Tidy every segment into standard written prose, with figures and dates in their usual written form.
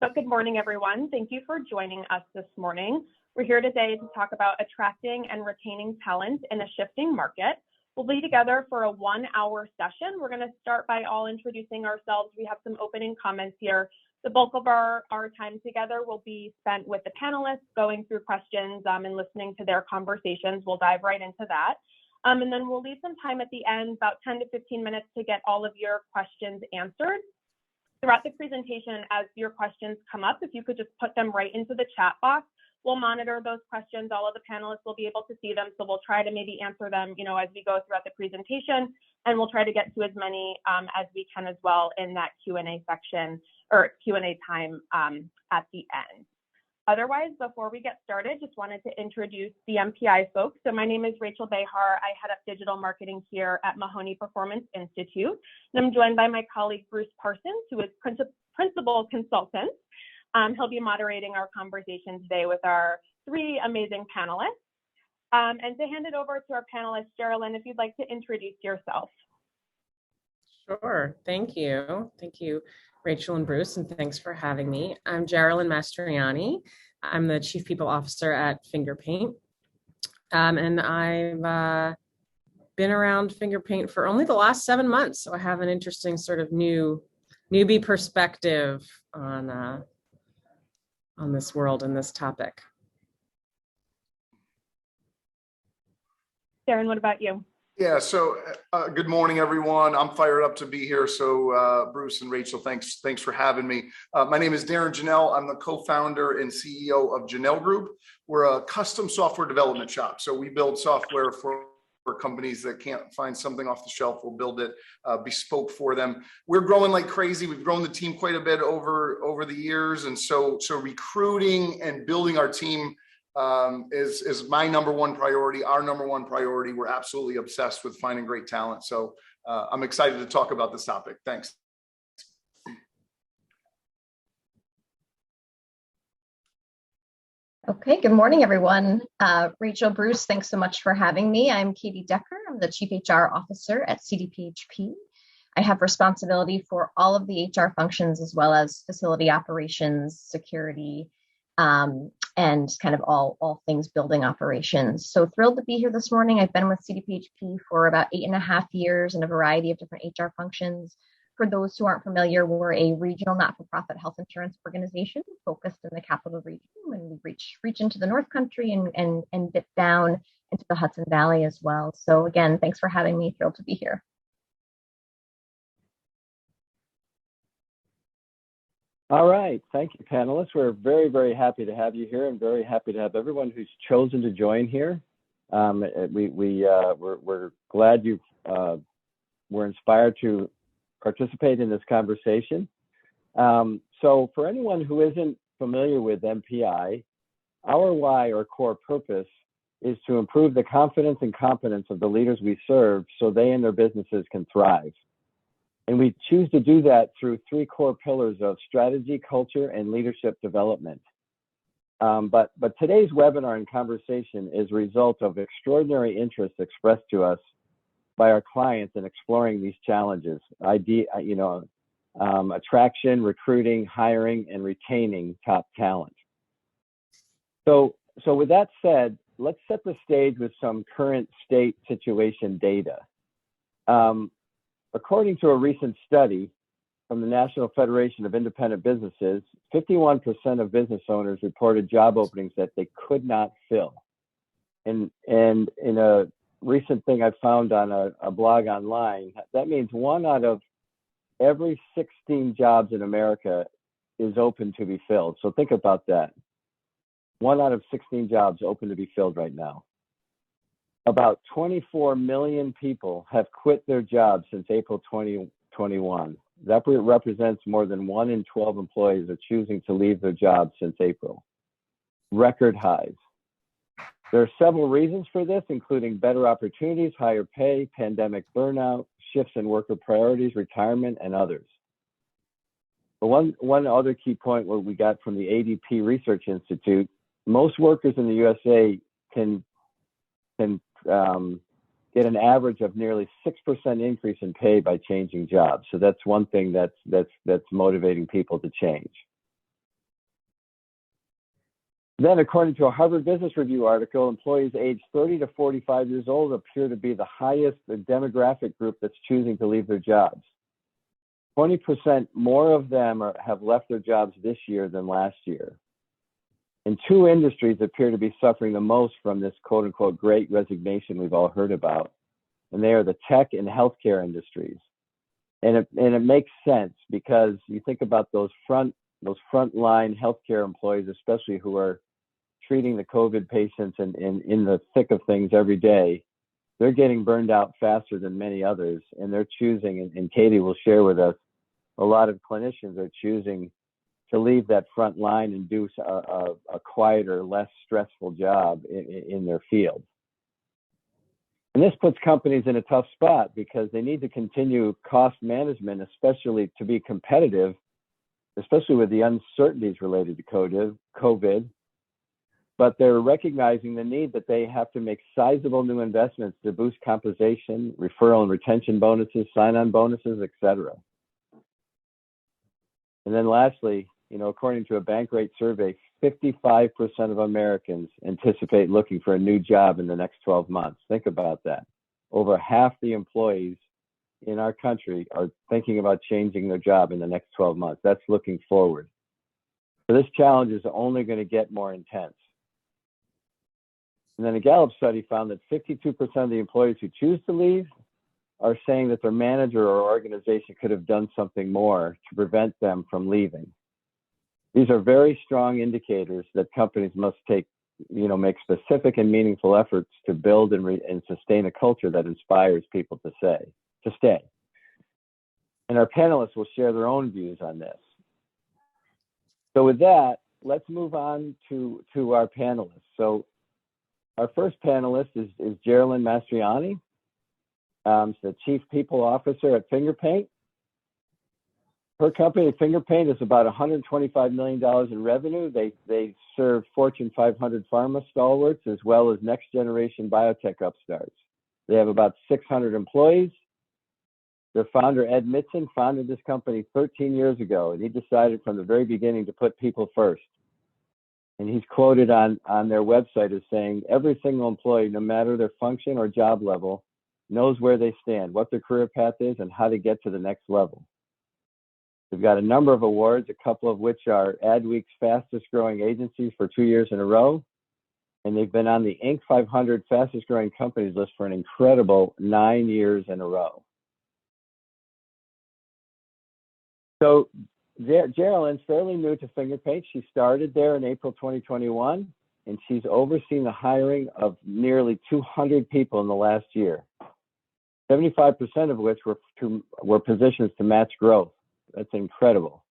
So good morning, everyone. Thank you for joining us this morning. We're here today to talk about attracting and retaining talent in a shifting market. We'll be together for a 1-hour session. We're going to start by all introducing ourselves. We have some opening comments here. The bulk of our time together will be spent with the panelists, going through questions and listening to their conversations. We'll dive right into that. And then we'll leave some time at the end, about 10 to 15 minutes, to get all of your questions answered. Throughout the presentation, as your questions come up, if you could just put them right into the chat box, we'll monitor those questions. All of the panelists will be able to see them, so we'll try to maybe answer them, as we go throughout the presentation, and we'll try to get to as many as we can as well in that Q&A section or Q&A time at the end. Otherwise, before we get started, just wanted to introduce the MPI folks. So my name is Rachel Behar. I head up digital marketing here at Mahoney Performance Institute. And I'm joined by my colleague, Bruce Parsons, who is principal consultant. He'll be moderating our conversation today with our 3 amazing panelists. And to hand it over to our panelist, Jeralyn, if you'd like to introduce yourself. Sure, thank you. Thank you, Rachel and Bruce, and thanks for having me. I'm Jarelyn Mastriani. I'm the Chief People Officer at Fingerpaint. And I've been around Fingerpaint for only the last 7 months, so I have an interesting sort of newbie perspective on this world and this topic. Darren, what about you? Yeah, so good morning, everyone. I'm fired up to be here. So Bruce and Rachel, thanks for having me. My name is Darren Janelle. I'm the co-founder and CEO of Jahnel Group. We're a custom software development shop. So we build software for companies that can't find something off the shelf. We'll build it bespoke for them. We're growing like crazy. We've grown the team quite a bit over the years. And so recruiting and building our team is my number one priority, our number one priority. We're absolutely obsessed with finding great talent. So I'm excited to talk about this topic. Thanks. Okay, good morning, everyone. Rachel, Bruce, thanks so much for having me. I'm Katie Decker. I'm the Chief HR Officer at CDPHP. I have responsibility for all of the HR functions, as well as facility operations, security, and kind of all things building operations. So thrilled to be here this morning. I've been with CDPHP for about 8.5 years in a variety of different HR functions. For those who aren't familiar, we're a regional not-for-profit health insurance organization focused in the capital region, and we reach into the North Country and dip down into the Hudson Valley as well. So again, thanks for having me. Thrilled to be here. All right, thank you, panelists. We're very, very happy to have you here, and very happy to have everyone who's chosen to join here. We're glad you were inspired to participate in this conversation. So for anyone who isn't familiar with MPI, our why or core purpose is to improve the confidence and competence of the leaders we serve so they and their businesses can thrive. And we choose to do that through 3 core pillars of strategy, culture, and leadership development. But today's webinar and conversation is a result of extraordinary interest expressed to us by our clients in exploring these challenges: attraction, recruiting, hiring, and retaining top talent. So with that said, let's set the stage with some current state situation data. According to a recent study from the National Federation of Independent Businesses, 51% of business owners reported job openings that they could not fill. And in a recent thing I found on a blog online, that means 1 out of every 16 jobs in America is open to be filled. So think about that. 1 out of 16 jobs open to be filled right now. About 24 million people have quit their jobs since April 2021. That represents more than 1 in 12 employees are choosing to leave their jobs since April. Record highs. There are several reasons for this, including better opportunities, higher pay, pandemic burnout, shifts in worker priorities, retirement, and others. But one other key point what we got from the ADP Research Institute, most workers in the USA can get an average of nearly 6% increase in pay by changing jobs. So that's one thing that's motivating people to change. Then, according to a Harvard Business Review article, employees aged 30 to 45 years old appear to be the highest demographic group that's choosing to leave their jobs. 20% more of them have left their jobs this year than last year. And two industries appear to be suffering the most from this quote unquote great resignation we've all heard about. And they are the tech and healthcare industries. And it makes sense because you think about those frontline healthcare employees, especially who are treating the COVID patients and in the thick of things every day. They're getting burned out faster than many others, and they're choosing, and Katie will share with us, a lot of clinicians are choosing to leave that front line and do a quieter, less stressful job in their field. And this puts companies in a tough spot because they need to continue cost management, especially to be competitive, especially with the uncertainties related to COVID. But they're recognizing the need that they have to make sizable new investments to boost compensation, referral and retention bonuses, sign-on bonuses, et cetera. And then lastly, according to a Bankrate survey, 55% of Americans anticipate looking for a new job in the next 12 months. Think about that. Over half the employees in our country are thinking about changing their job in the next 12 months. That's looking forward. So this challenge is only going to get more intense. And then a Gallup study found that 52% of the employees who choose to leave are saying that their manager or organization could have done something more to prevent them from leaving. These are very strong indicators that companies must make specific and meaningful efforts to build and sustain a culture that inspires people to stay. And our panelists will share their own views on this. So with that, let's move on to our panelists. So our first panelist is Jarelyn Mastriani. She's the Chief People Officer at Fingerpaint. Her company, Fingerpaint, is about $125 million in revenue. They serve Fortune 500 pharma stalwarts as well as next generation biotech upstarts. They have about 600 employees. Their founder, Ed Mitson, founded this company 13 years ago, and he decided from the very beginning to put people first. And he's quoted on their website as saying, every single employee, no matter their function or job level, knows where they stand, what their career path is, and how to get to the next level. They've got a number of awards, a couple of which are Adweek's fastest growing agencies for 2 years in a row. And they've been on the Inc. 500 fastest growing companies list for an incredible 9 years in a row. So Jeralyn's fairly new to Fingerpaint. She started there in April 2021, and she's overseen the hiring of nearly 200 people in the last year, 75% of which were positions to match growth. That's incredible.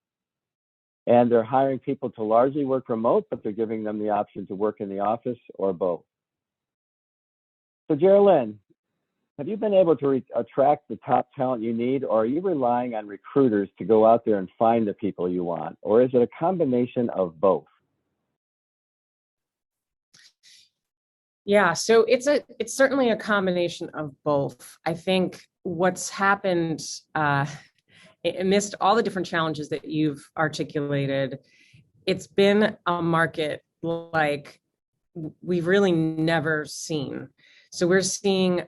And they're hiring people to largely work remote, but they're giving them the option to work in the office or both. So Jeralyn, have you been able to attract the top talent you need, or are you relying on recruiters to go out there and find the people you want? Or is it a combination of both? Yeah, so it's certainly a combination of both. I think what's happened amidst all the different challenges that you've articulated, it's been a market like we've really never seen. So we're seeing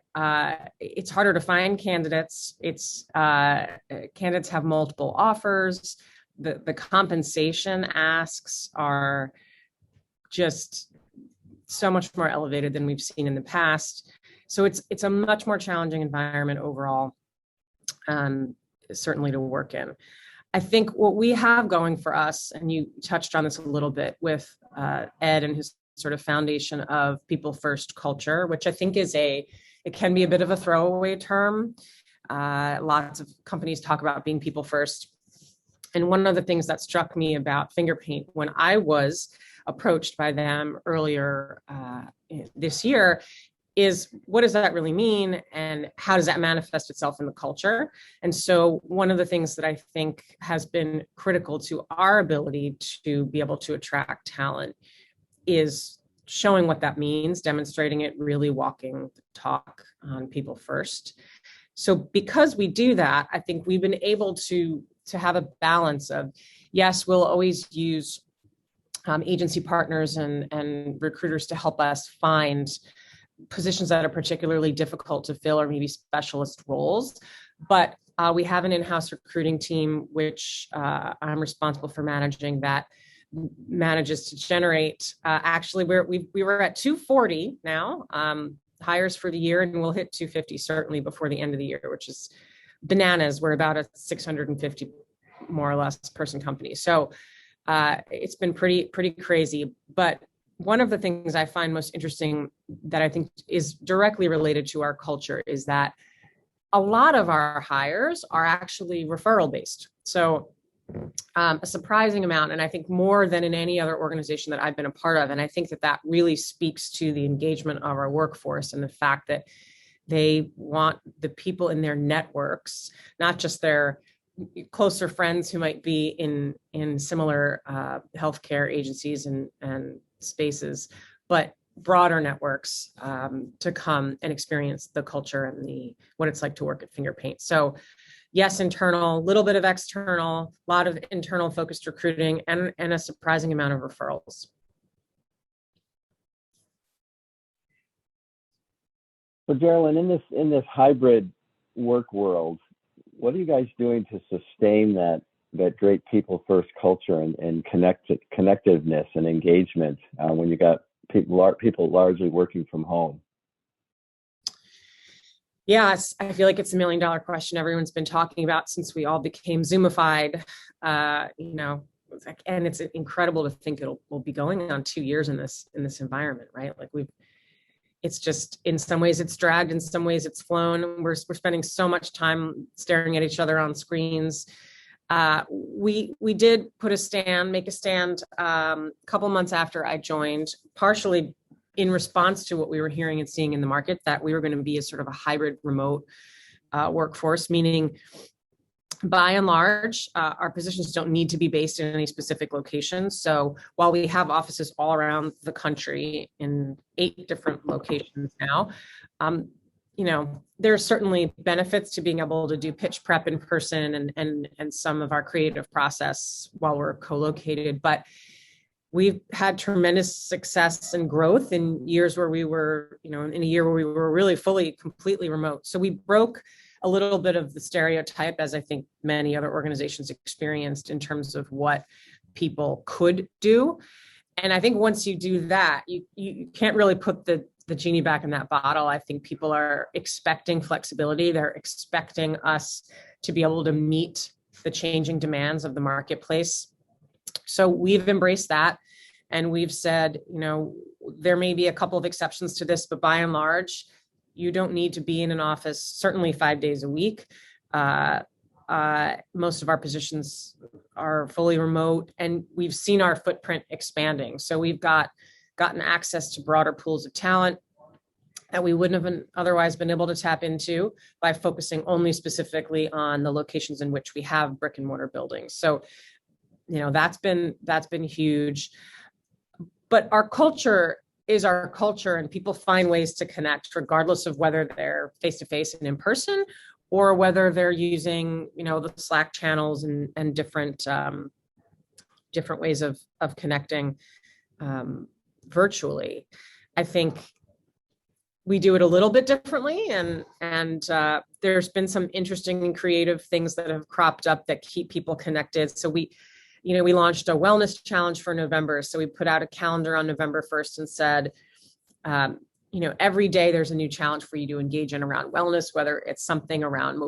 it's harder to find candidates. Candidates have multiple offers. The compensation asks are just so much more elevated than we've seen in the past. So it's a much more challenging environment overall, certainly to work in. I think what we have going for us, and you touched on this a little bit with Ed and his sort of foundation of people first culture, which I think it can be a bit of a throwaway term. Lots of companies talk about being people first. And one of the things that struck me about Fingerpaint when I was approached by them earlier this year is, what does that really mean, and how does that manifest itself in the culture? And so one of the things that I think has been critical to our ability to be able to attract talent is showing what that means, demonstrating it, really walking the talk on people first. So because we do that, I think we've been able to have a balance of, yes, we'll always use agency partners and recruiters to help us find positions that are particularly difficult to fill or maybe specialist roles. But we have an in-house recruiting team, which I'm responsible for managing, that manages to generate, actually we were at 240 now, hires for the year, and we'll hit 250 certainly before the end of the year, which is bananas. We're about a 650 more or less person company. So it's been pretty crazy. But one of the things I find most interesting that I think is directly related to our culture is that a lot of our hires are actually referral based. So a surprising amount, and I think more than in any other organization that I've been a part of. And I think that really speaks to the engagement of our workforce and the fact that they want the people in their networks, not just their closer friends who might be in similar healthcare agencies and spaces, but broader networks to come and experience the culture and what it's like to work at Fingerpaint. So yes, internal, a little bit of external, a lot of internal focused recruiting, and a surprising amount of referrals. So Jeralyn, in this hybrid work world, what are you guys doing to sustain that great people first culture and connectiveness and engagement when you got people largely working from home? Yes, I feel like it's $1 million question everyone's been talking about since we all became Zoomified, and it's incredible to think we'll be going on 2 years in this environment, right? Like it's just, in some ways it's dragged, in some ways it's flown. We're spending so much time staring at each other on screens. We did make a stand a couple months after I joined, partially in response to what we were hearing and seeing in the market, that we were going to be a sort of a hybrid remote workforce, meaning by and large, our positions don't need to be based in any specific location. So while we have offices all around the country in 8 different locations now, there are certainly benefits to being able to do pitch prep in person and some of our creative process while we're co-located. But we've had tremendous success and growth in years where we were, in a year where we were really completely remote. So we broke a little bit of the stereotype, as I think many other organizations experienced, in terms of what people could do. And I think once you do that, you can't really put the genie back in that bottle. I think people are expecting flexibility. They're expecting us to be able to meet the changing demands of the marketplace. So we've embraced that. And we've said, there may be a couple of exceptions to this, but by and large, you don't need to be in an office, certainly 5 days a week. Most of our positions are fully remote, and we've seen our footprint expanding. So we've gotten access to broader pools of talent that we wouldn't have otherwise been able to tap into by focusing only specifically on the locations in which we have brick and mortar buildings. So, that's been huge. But our culture is our culture, and people find ways to connect regardless of whether they're face-to-face and in person, or whether they're using, the Slack channels and different ways of connecting virtually. I think we do it a little bit differently, and there's been some interesting and creative things that have cropped up that keep people connected. So we launched a wellness challenge for November. So we put out a calendar on November 1st and said, every day there's a new challenge for you to engage in around wellness, whether it's something around,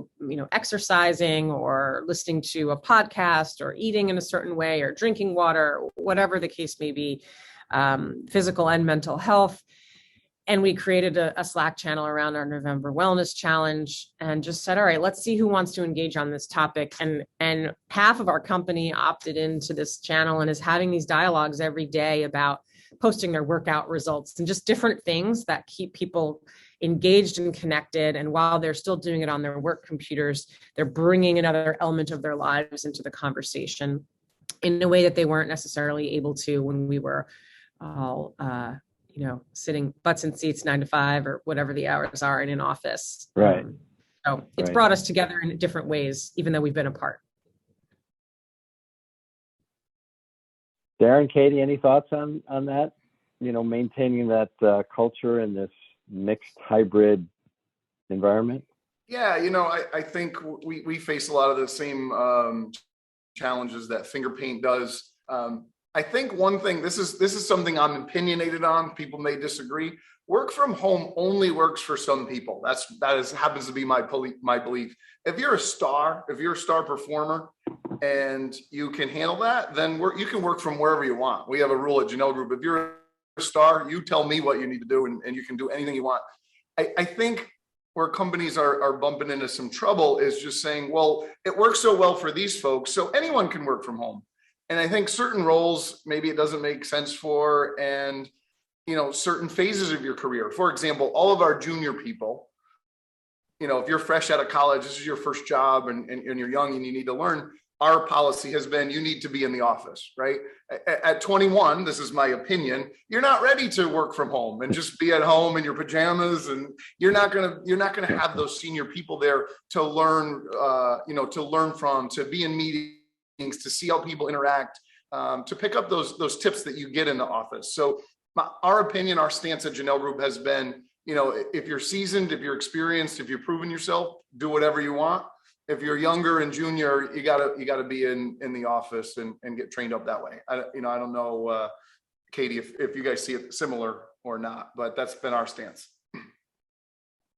exercising or listening to a podcast or eating in a certain way or drinking water, whatever the case may be, physical and mental health. And we created a Slack channel around our November Wellness Challenge and just said, all right, let's see who wants to engage on this topic. And half of our company opted into this channel and is having these dialogues every day about posting their workout results and just different things that keep people engaged and connected. And while they're still doing it on their work computers, they're bringing another element of their lives into the conversation in a way that they weren't necessarily able to when we were all sitting butts in seats 9 to 5 or whatever the hours are in an office. Right. So it's brought us together in different ways, even though we've been apart. Darren, Katie, any thoughts on that? Maintaining that culture in this mixed hybrid environment? Yeah, I think we face a lot of the same challenges that Fingerpaint does. I think one thing, this is something I'm opinionated on. People may disagree. Work from home only works for some people. That happens to be my belief. If you're a star performer, and you can handle that, then you can work from wherever you want. We have a rule at Jahnel Group. If you're a star, you tell me what you need to do, and you can do anything you want. I think where companies are bumping into some trouble is just saying, well, it works so well for these folks, so anyone can work from home. And I think certain roles, maybe it doesn't make sense for, and certain phases of your career. For example, all of our junior people, if you're fresh out of college, this is your first job, and you're young and you need to learn, our policy has been you need to be in the office, right? At 21, this is my opinion, you're not ready to work from home and just be at home in your pajamas, and you're not gonna have those senior people there to learn, from, to be in meetings, to see how people interact, to pick up those tips that you get in the office. So our opinion, our stance at Jahnel Group has been, if you're seasoned, if you're experienced, if you've proven yourself, do whatever you want. If you're younger and junior, you gotta be in the office and get trained up that way. I don't know, Katie, if you guys see it similar or not, but that's been our stance.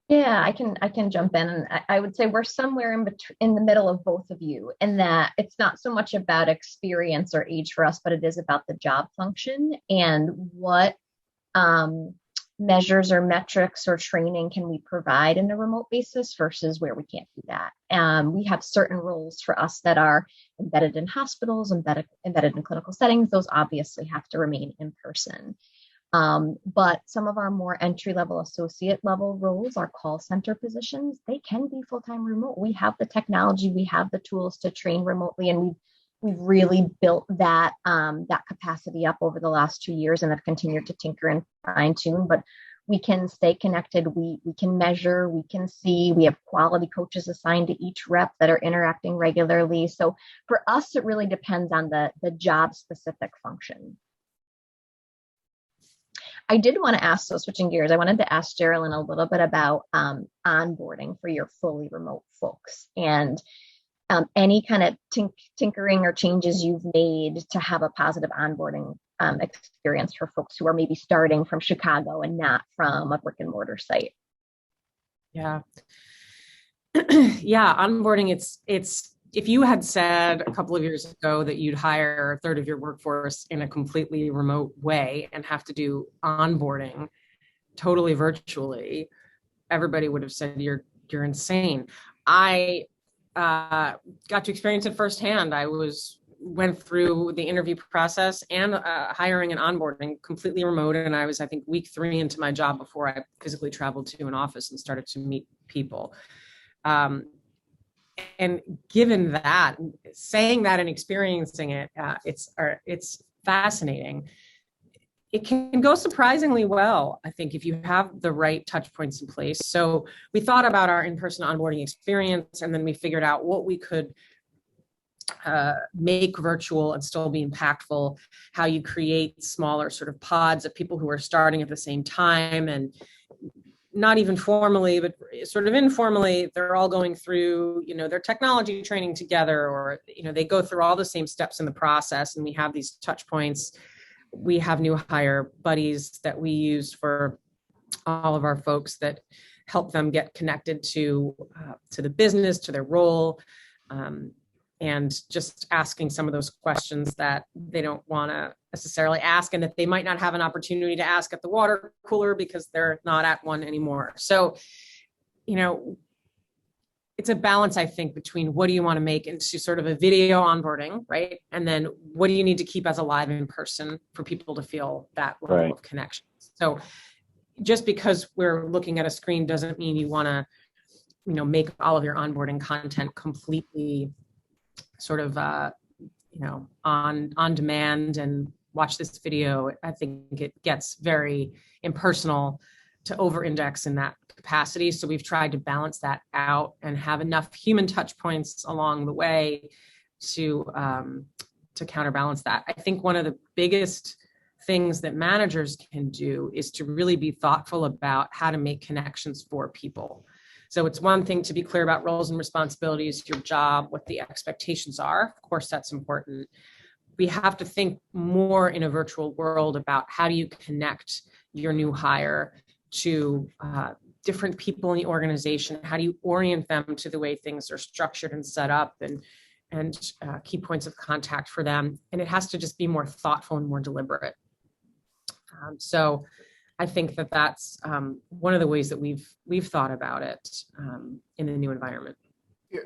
Yeah, I can jump in, and I would say we're somewhere in the middle of both of you, in that it's not so much about experience or age for us, but it is about the job function and what measures or metrics or training can we provide in a remote basis versus where we can't do that. We have certain roles for us that are embedded in hospitals, embedded in clinical settings. Those obviously have to remain in person. But some of our more entry-level, associate-level roles, our call center positions, they can be full-time remote. We have the technology, we have the tools to train remotely, and we've really built that capacity up over the last 2 years, and have continued to tinker and fine-tune. But we can stay connected, we can measure, we can see, we have quality coaches assigned to each rep that are interacting regularly. So for us, it really depends on the job-specific function. I did want to ask, so switching gears, I wanted to ask Jeralyn a little bit about onboarding for your fully remote folks, and any kind of tinkering or changes you've made to have a positive onboarding experience for folks who are maybe starting from Chicago and not from a brick and mortar site. Yeah. Yeah, onboarding, it's if you had said a couple of years ago that you'd hire a third of your workforce in a completely remote way and have to do onboarding totally virtually, everybody would have said you're insane. I got to experience it firsthand. I went through the interview process and hiring and onboarding completely remote, and I was, I think, week 3 into my job before I physically traveled to an office and started to meet people. And given that, saying that and experiencing it, it's fascinating. It can go surprisingly well, I think, if you have the right touch points in place. So we thought about our in-person onboarding experience, and then we figured out what we could make virtual and still be impactful, how you create smaller sort of pods of people who are starting at the same time, and not even formally, but sort of informally, they're all going through, their technology training together, or, they go through all the same steps in the process, and we have these touch points. We have new hire buddies that we use for all of our folks that help them get connected to the business, to their role, and just asking some of those questions that they don't want to necessarily ask, and that they might not have an opportunity to ask at the water cooler because they're not at one anymore. So, it's a balance, I think, between what do you want to make into sort of a video onboarding, right? And then what do you need to keep as alive in person for people to feel that level of connection? So just because we're looking at a screen doesn't mean you want to, make all of your onboarding content completely sort of, on demand and watch this video. I think it gets very impersonal to over-index in that capacity. So we've tried to balance that out and have enough human touch points along the way to counterbalance that. I think one of the biggest things that managers can do is to really be thoughtful about how to make connections for people. So it's one thing to be clear about roles and responsibilities, your job, what the expectations are. Of course, that's important. We have to think more in a virtual world about how do you connect your new hire to different people in the organization. How do you orient them to the way things are structured and set up, and key points of contact for them. And it has to just be more thoughtful and more deliberate. So I think that that's one of the ways that we've thought about it in the new environment.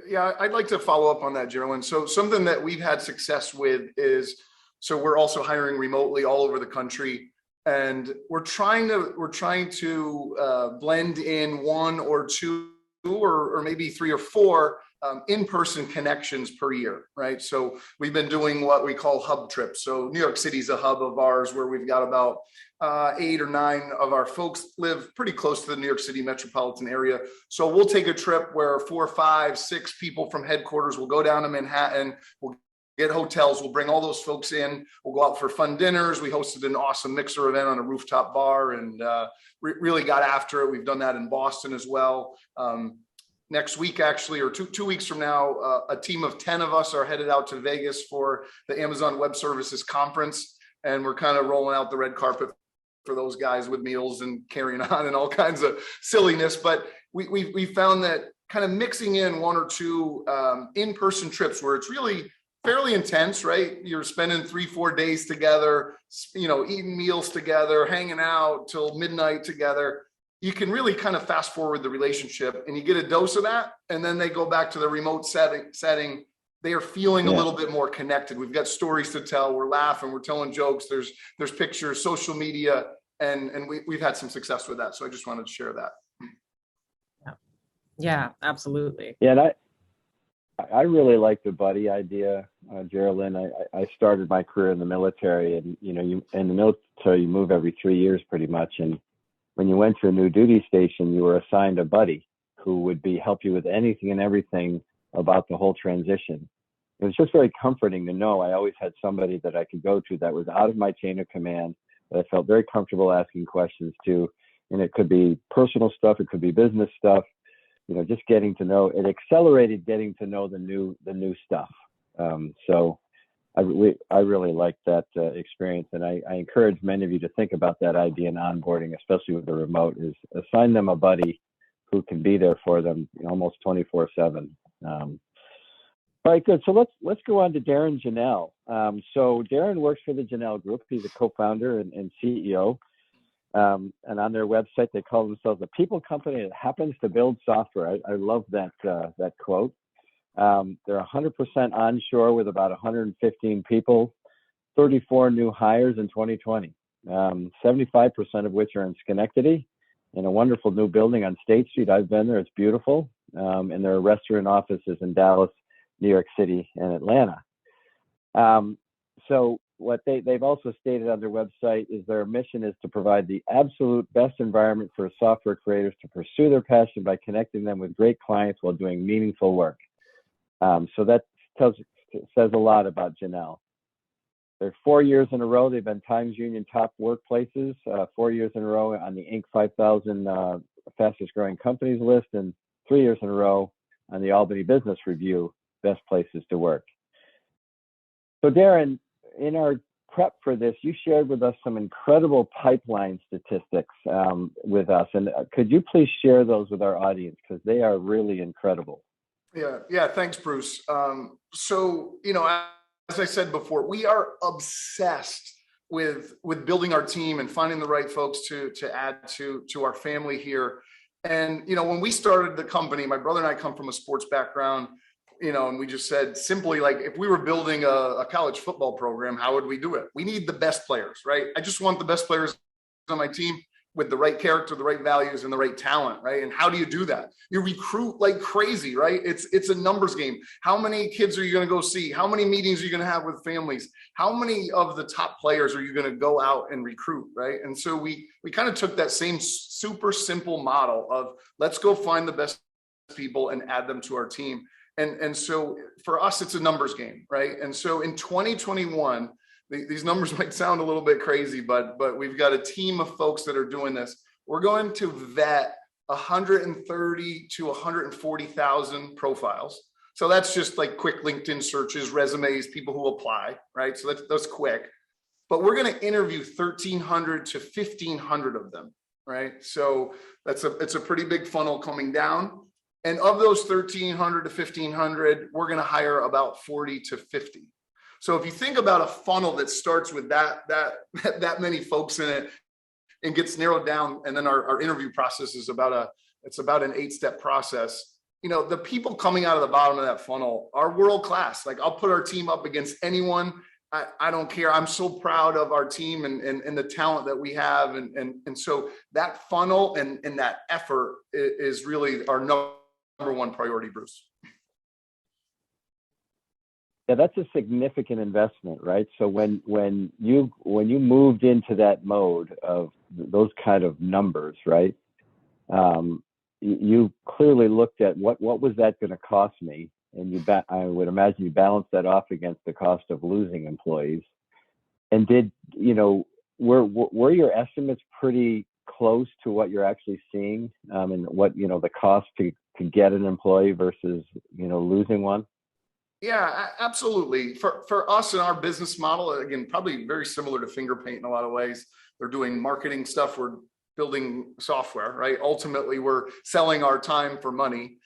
Yeah, I'd like to follow up on that, Jeralyn. So something that we've had success with is, so we're also hiring remotely all over the country, and we're trying to blend in one or two or maybe 3 or 4 in-person connections per year, right? So we've been doing what we call hub trips. So New York City's a hub of ours where we've got about 8 or 9 of our folks live pretty close to the New York City metropolitan area. So we'll take a trip where 4, 5, 6 people from headquarters will go down to Manhattan. We'll get hotels. We'll bring all those folks in. We'll go out for fun dinners. We hosted an awesome mixer event on a rooftop bar and really got after it. We've done that in Boston as well. Next week, actually, or two weeks from now, a team of 10 of us are headed out to Vegas for the Amazon Web Services Conference. And we're kind of rolling out the red carpet for those guys with meals and carrying on and all kinds of silliness. But we found that kind of mixing in 1 or 2 in-person trips where it's really fairly intense, right? You're spending 3-4 days together, eating meals together, hanging out till midnight together. You can really kind of fast forward the relationship and you get a dose of that. And then they go back to the remote setting. They are feeling a little bit more connected. We've got stories to tell. We're laughing, we're telling jokes. There's pictures, social media, and we've had some success with that. So I just wanted to share that. Yeah, absolutely. Yeah, and I really like the buddy idea, Jeralyn. I started my career in the military, and you in the military you move every 3 years pretty much, and when you went to a new duty station, you were assigned a buddy who would help you with anything and everything about the whole transition. It was just very comforting to know I always had somebody that I could go to that was out of my chain of command, that I felt very comfortable asking questions to. And it could be personal stuff, it could be business stuff, just getting to know. It accelerated getting to know the new stuff. So I really like that experience, and I encourage many of you to think about that idea in onboarding, especially with the remote, is assign them a buddy who can be there for them almost 24/7. All right, good. So let's go on to Darren Janelle. So Darren works for the Jahnel Group. He's a co-founder and CEO. And on their website, they call themselves a people company that happens to build software. I love that quote. They're 100% onshore with about 115 people, 34 new hires in 2020, 75% of which are in Schenectady, in a wonderful new building on State Street. I've been there, it's beautiful. And there are restaurant offices in Dallas, New York City, and Atlanta. So what they've also stated on their website is their mission is to provide the absolute best environment for software creators to pursue their passion by connecting them with great clients while doing meaningful work. So that says a lot about Jahnel. They're 4 years in a row. They've been Times Union top workplaces, 4 years in a row on the Inc. 5000 fastest growing companies list, and 3 years in a row on the Albany Business Review best places to work. So Darren, in our prep for this, you shared with us some incredible pipeline statistics with us. And could you please share those with our audience, because they are really incredible. Yeah. Thanks, Bruce. So, as I said before, we are obsessed with building our team and finding the right folks to add to our family here. And, when we started the company, my brother and I come from a sports background, and we just said simply, like, if we were building a college football program, how would we do it? We need the best players, right? I just want the best players on my team with the right character, the right values, and the right talent, right? And how do you do that? You recruit like crazy, right? It's a numbers game. How many kids are you going to go see? How many meetings are you going to have with families? How many of the top players are you going to go out and recruit, right? And so we kind of took that same super simple model of let's go find the best people and add them to our team. And so for us, it's a numbers game, right? And so in 2021, these numbers might sound a little bit crazy, but we've got a team of folks that are doing this. We're going to vet 130 to 140,000 profiles. So that's just like quick LinkedIn searches, resumes, people who apply, right? So that's quick. But we're going to interview 1,300 to 1,500 of them, right? So it's a pretty big funnel coming down. And of those 1,300 to 1,500, we're going to hire about 40 to 50. So if you think about a funnel that starts with that many folks in it and gets narrowed down, and then our interview process is about an 8-step process. You know, the people coming out of the bottom of that funnel are world class. Like, I'll put our team up against anyone. I don't care. I'm so proud of our team and the talent that we have. And so that funnel and that effort is really our number one priority, Bruce. Yeah, that's a significant investment, right? So when you moved into that mode of those kind of numbers, right? You clearly looked at what was that going to cost me, and I would imagine you balanced that off against the cost of losing employees. And were your estimates pretty close to what you're actually seeing, and what the cost to get an employee versus losing one? Yeah, absolutely. For us in our business model, again, probably very similar to Fingerpaint in a lot of ways. They're doing marketing stuff. We're building software, right? Ultimately, we're selling our time for money.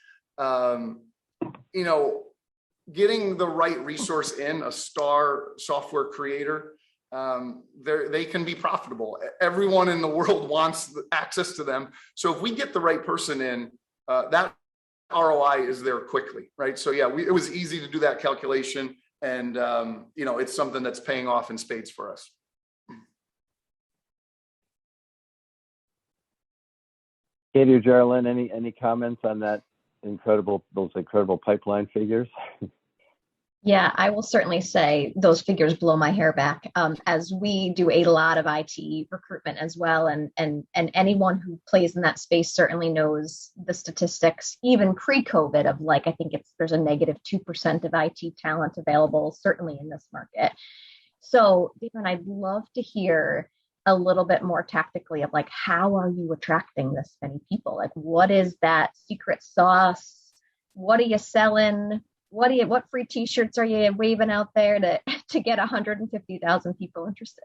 Getting the right resource in, a star software creator, they can be profitable. Everyone in the world wants access to them. So if we get the right person in, that ROI is there quickly, right? So yeah, it was easy to do that calculation, and it's something that's paying off in spades for us. Katie or Jeralyn, any comments on those incredible pipeline figures? Yeah, I will certainly say those figures blow my hair back, as we do a lot of IT recruitment as well. And anyone who plays in that space certainly knows the statistics, even pre-COVID, of I think there's a negative 2% of IT talent available, certainly in this market. So, Darren, I'd love to hear a little bit more tactically of how are you attracting this many people? What is that secret sauce? What are you selling? What free t-shirts are you waving out there to get 150,000 people interested?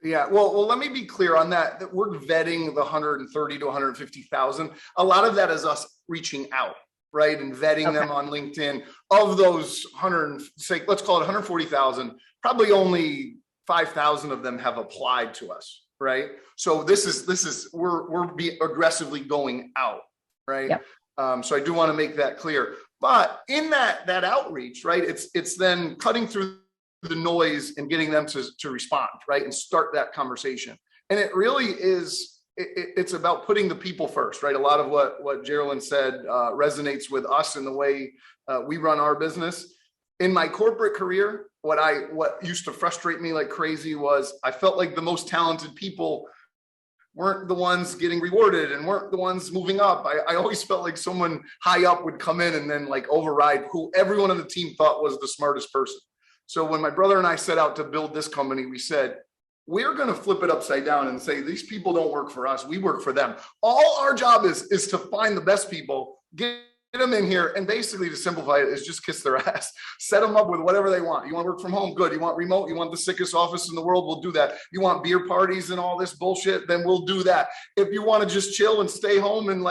Yeah, well, let me be clear on that we're vetting the 130 to 150,000. A lot of that is us reaching out, right? And vetting them on LinkedIn. Of those let's call it 140,000, probably only 5,000 of them have applied to us, right? So we're aggressively going out, right? Yep. So I do want to make that clear. But in that outreach, right, it's then cutting through the noise and getting them to respond, right, and start that conversation. And it really is, it's about putting the people first, right? A lot of what Jeralyn said resonates with us in the way we run our business. In my corporate career, what used to frustrate me like crazy was I felt like the most talented people weren't the ones getting rewarded and weren't the ones moving up. I always felt like someone high up would come in and then override who everyone on the team thought was the smartest person. So when my brother and I set out to build this company, we said, we're going to flip it upside down and say, these people don't work for us. We work for them. All our job is to find the best people, get them in here, and basically, to simplify it, is just kiss their ass. Set them up with whatever they want. You want to work from home? Good. You want remote? You want the sickest office in the world? We'll do that. You want beer parties and all this bullshit? Then we'll do that. If you want to just chill and stay home and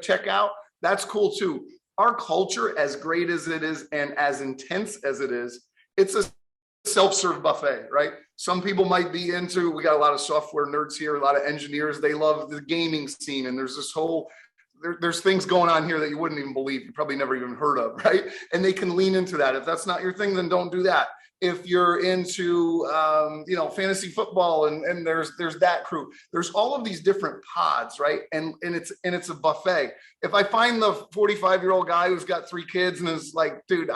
check out, that's cool too. Our culture, as great as it is and as intense as it is, it's a self-serve buffet, right? Some people might be into, we got a lot of software nerds here, a lot of engineers, they love the gaming scene, and there's this whole there's things going on here that you wouldn't even believe, you probably never even heard of, right? And they can lean into that. If that's not your thing, then don't do that. If you're into, fantasy football, and there's that crew, there's all of these different pods, right? And it's a buffet. If I find the 45-year-old guy who's got 3 kids and is like, dude,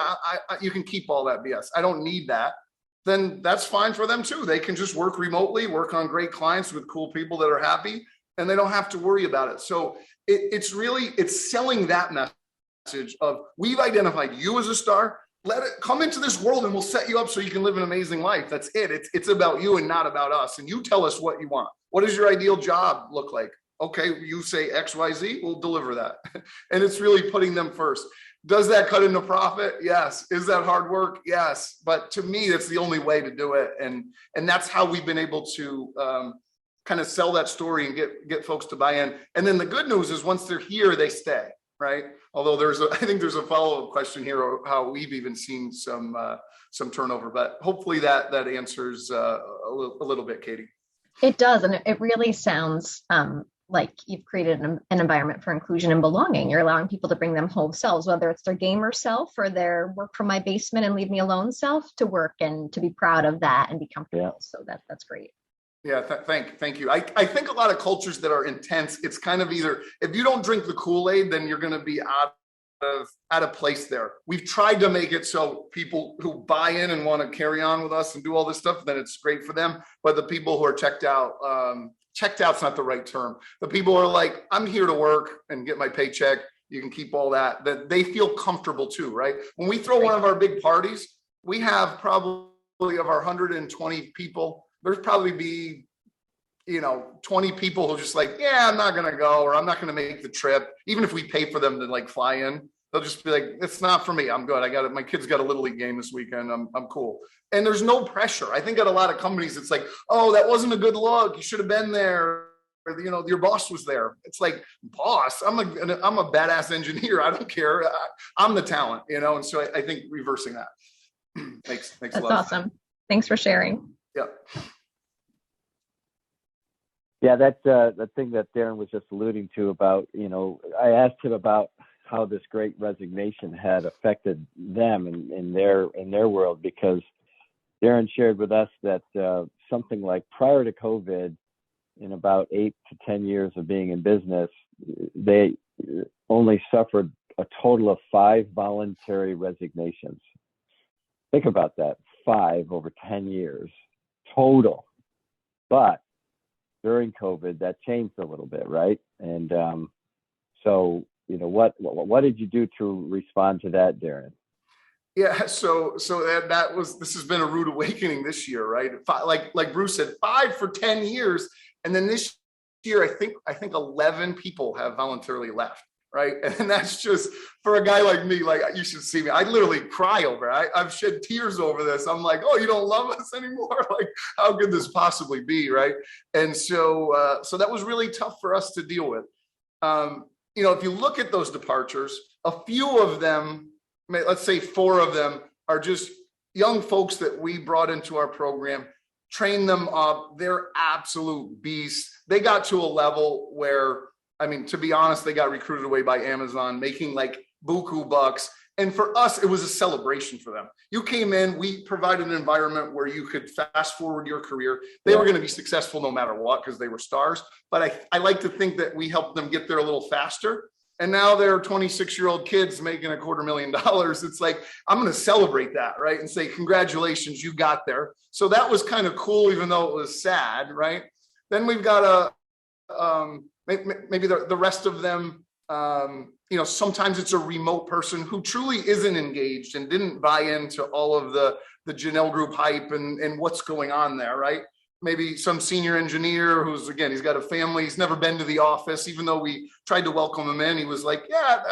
you can keep all that BS. I don't need that. Then that's fine for them too. They can just work remotely, work on great clients with cool people that are happy, and they don't have to worry about it. So it's selling that message, of, we've identified you as a star. Let it come into this world and we'll set you up so you can live an amazing life. That's it. It's about you and not about us. And you tell us what you want. What does your ideal job look like? Okay, you say X, Y, Z, we'll deliver that. And it's really putting them first. Does that cut into profit? Yes. Is that hard work? Yes. But to me, that's the only way to do it. And that's how we've been able to kind of sell that story and get folks to buy in. And then the good news is once they're here, they stay, right? Although I think there's a follow-up question here of how we've even seen some turnover, but hopefully that answers a little bit, Katie. It does, and it really sounds like you've created an environment for inclusion and belonging. You're allowing people to bring them whole selves, whether it's their gamer self or their work from my basement and leave me alone self, to work and to be proud of that and be comfortable. Yeah. So that's great. Yeah, thank you. I think a lot of cultures that are intense, it's kind of either, if you don't drink the Kool-Aid, then you're going to be out of place there. We've tried to make it so people who buy in and want to carry on with us and do all this stuff, then it's great for them. But the people who are checked out's not the right term. The people who are like, I'm here to work and get my paycheck, you can keep all that they feel comfortable too, right? When we throw one of our big parties, we have probably of our 120 people, there's probably be 20 people who just like, yeah, I'm not going to go, or I'm not going to make the trip. Even if we pay for them to like fly in, they'll just be like, it's not for me. I'm good. I got it. My kid's got a Little League game this weekend. I'm cool. And there's no pressure. I think at a lot of companies, it's like, oh, that wasn't a good look. You should have been there. Or, your boss was there. It's like, boss, I'm a badass engineer. I don't care. I'm the talent, and so I think reversing that makes That's a lot awesome. Thanks for sharing. Yeah. Yeah, that's the thing that Darren was just alluding to about, I asked him about how this great resignation had affected them in their world, because Darren shared with us that something like prior to COVID, in about 8 to 10 years of being in business, they only suffered a total of 5 voluntary resignations. Think about that, 5 over 10 years total. But during COVID, that changed a little bit, right? And so, what did you do to respond to that, Darren? Yeah, so this has been a rude awakening this year, right? Like Bruce said, 5 for 10 years, and then this year, I think 11 people have voluntarily left, right? And that's just, for a guy like me, like, you should see me. I literally cry over it. I've shed tears over this. I'm like, oh, you don't love us anymore? Like, how could this possibly be, right? And so that was really tough for us to deal with. If you look at those departures, a few of them, let's say 4 of them, are just young folks that we brought into our program, trained them up. They're absolute beasts. They got to a level where, to be honest, they got recruited away by Amazon, making like buku bucks. And for us, it was a celebration for them. You came in, we provided an environment where you could fast forward your career. They were going to be successful no matter what, because they were stars. But I like to think that we helped them get there a little faster. And now they're 26-year-old kids making $250,000. It's like, I'm going to celebrate that, right? And say, congratulations, you got there. So that was kind of cool, even though it was sad, right? Then we've got maybe the rest of them, sometimes it's a remote person who truly isn't engaged and didn't buy into all of the Jahnel group hype and what's going on there, right? Maybe some senior engineer who's, again, he's got a family, he's never been to the office, even though we tried to welcome him in, he was like, yeah,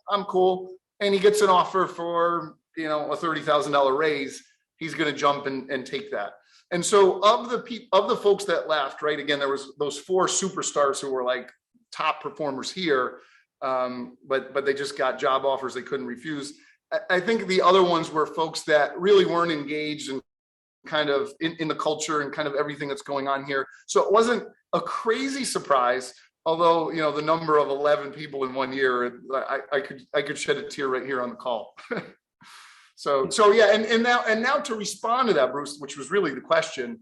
I'm cool. And he gets an offer for, a $30,000 raise. He's going to jump and take that. And so of the folks that left, right, again, there was those 4 superstars who were like top performers here, but they just got job offers they couldn't refuse. I think the other ones were folks that really weren't engaged and kind of in the culture and kind of everything that's going on here. So it wasn't a crazy surprise, although, the number of 11 people in 1 year, I could shed a tear right here on the call. So yeah, and now to respond to that, Bruce, which was really the question,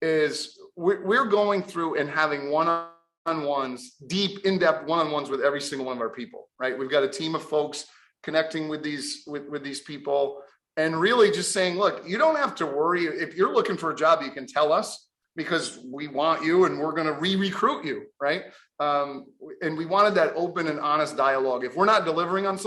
is we're going through and having one-on-ones, deep, in-depth one-on-ones with every single one of our people, right? We've got a team of folks connecting with these people, and really just saying, look, you don't have to worry. If you're looking for a job, you can tell us, because we want you and we're going to re-recruit you, right? And we wanted that open and honest dialogue. If we're not delivering on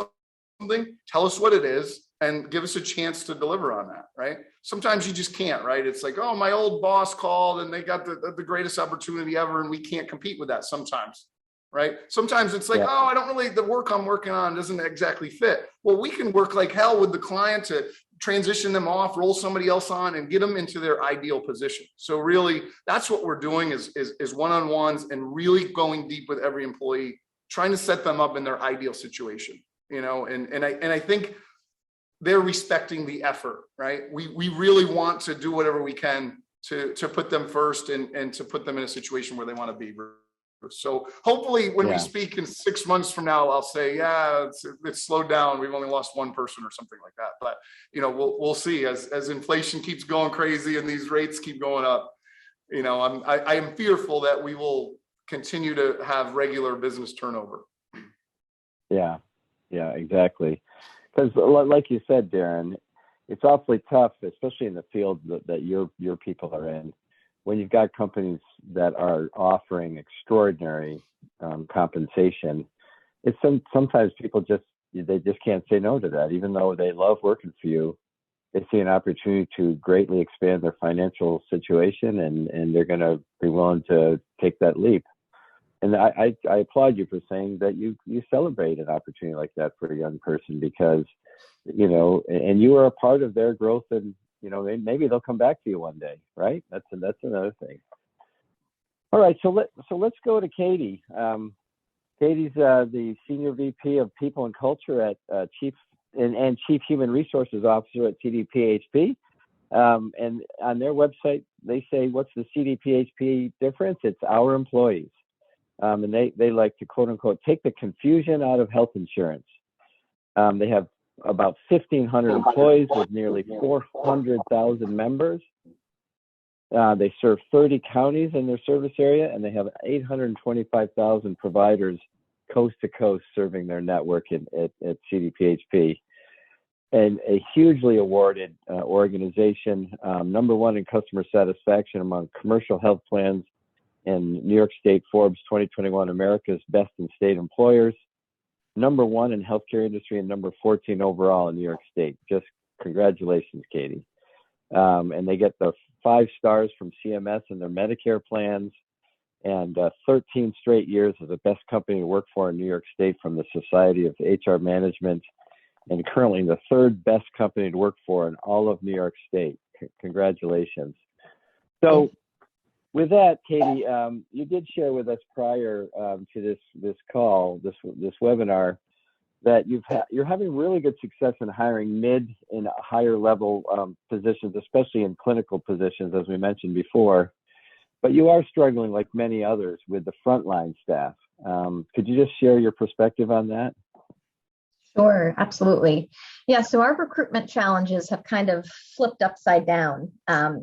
something, tell us what it is and give us a chance to deliver on that, right? Sometimes you just can't, right? It's like, oh, my old boss called and they got the greatest opportunity ever and we can't compete with that sometimes, right? Sometimes it's like, Yeah. oh, I don't really, the work I'm working on doesn't exactly fit. Well, we can work like hell with the client to transition them off, roll somebody else on and get them into their ideal position. So really, that's what we're doing is one-on-ones and really going deep with every employee, trying to set them up in their ideal situation, you know, and I think they're respecting the effort, right? We really want to do whatever we can to put them first and to put them in a situation where they want to be. So hopefully when we speak in 6 months from now, I'll say, yeah, it's slowed down. We've only lost one person or something like that. But, you know, we'll see as inflation keeps going crazy and these rates keep going up. You know, I am fearful that we will continue to have regular business turnover. Yeah, exactly. Because like you said, Darren, it's awfully tough, especially in the field that your people are in, when you've got companies that are offering extraordinary compensation. It's sometimes people they just can't say no to that, even though they love working for you. They see an opportunity to greatly expand their financial situation, and they're going to be willing to take that leap. And I applaud you for saying that you celebrate an opportunity like that for a young person, because, you know, and you are a part of their growth, and, you know, maybe they'll come back to you one day, right? That's another thing. All right, so let's go to Katie. Katie's the Senior VP of People and Culture at Chief Human Resources Officer at CDPHP. And on their website, they say, what's the CDPHP difference? It's our employees. And they like to, quote unquote, take the confusion out of health insurance. They have about 1,500 employees with nearly 400,000 members. They serve 30 counties in their service area, and they have 825,000 providers coast to coast serving their network at CDPHP. And a hugely awarded organization, #1 in customer satisfaction among commercial health plans, and New York State Forbes 2021 America's Best in State Employers, #1 in healthcare industry, and number 14 overall in New York State. Just congratulations, Katie. And they get the 5 stars from CMS in their Medicare plans, and 13 straight years as the best company to work for in New York State from the Society of HR Management, and currently the 3rd best company to work for in all of New York State. Congratulations. So, with that, Katie, you did share with us prior to this call, this webinar, that you're having really good success in hiring mid and higher level positions, especially in clinical positions, as we mentioned before. But you are struggling, like many others, with the frontline staff. Could you just share your perspective on that? Sure, absolutely. Yeah, so our recruitment challenges have kind of flipped upside down